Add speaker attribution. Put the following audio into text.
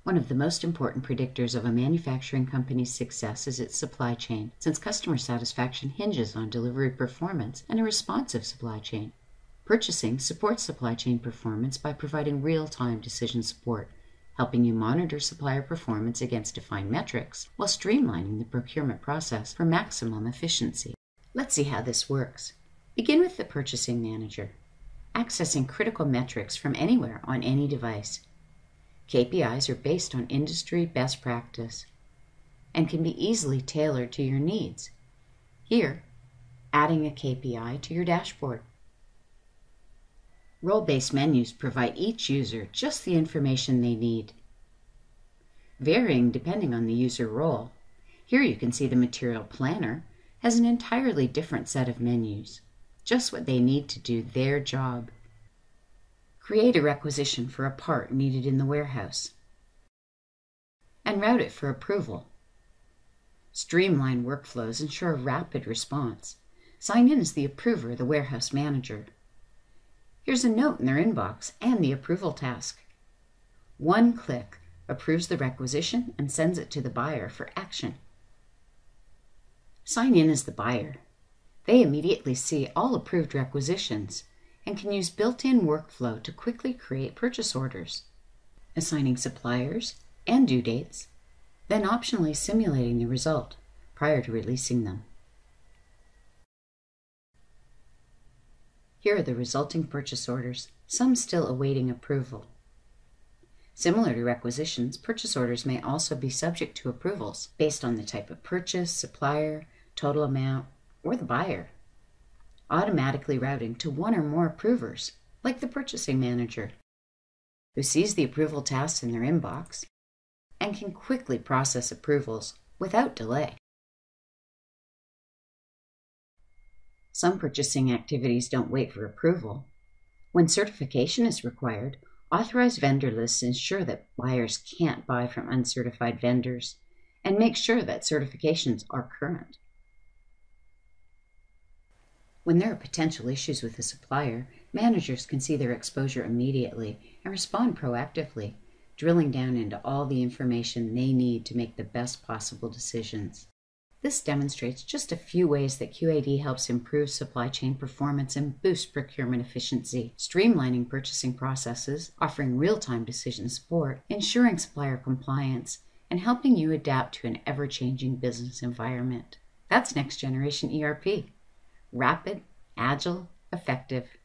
Speaker 1: One of the most important predictors of a manufacturing company's success is its supply chain, since customer satisfaction hinges on delivery performance and a responsive supply chain. Purchasing supports supply chain performance by providing real-time decision support, helping you monitor supplier performance against defined metrics while streamlining the procurement process for maximum efficiency. Let's see how this works. Begin with the Purchasing Manager, accessing critical metrics from anywhere on any device. KPIs are based on industry best practice and can be easily tailored to your needs. Here, adding a KPI to your dashboard. Role-based menus provide each user just the information they need, varying depending on the user role. Here you can see the Material Planner has an entirely different set of menus, just what they need to do their job. Create a requisition for a part needed in the warehouse and route it for approval. Streamline workflows, ensure a rapid response. Sign in as the approver, the warehouse manager. Here's a note in their inbox and the approval task. One click approves the requisition and sends it to the buyer for action. Sign in as the buyer. They immediately see all approved requisitions and can use built-in workflow to quickly create purchase orders, assigning suppliers and due dates, then optionally simulating the result prior to releasing them. Here are the resulting purchase orders, some still awaiting approval. Similar to requisitions, purchase orders may also be subject to approvals based on the type of purchase, supplier, total amount, or the buyer, automatically routing to one or more approvers, like the Purchasing Manager, who sees the approval tasks in their inbox and can quickly process approvals without delay. Some purchasing activities don't wait for approval. When certification is required, authorized vendor lists ensure that buyers can't buy from uncertified vendors and make sure that certifications are current. When there are potential issues with a supplier, managers can see their exposure immediately and respond proactively, drilling down into all the information they need to make the best possible decisions. This demonstrates just a few ways that QAD helps improve supply chain performance and boost procurement efficiency, streamlining purchasing processes, offering real-time decision support, ensuring supplier compliance, and helping you adapt to an ever-changing business environment. That's next-generation ERP. Rapid, agile, effective.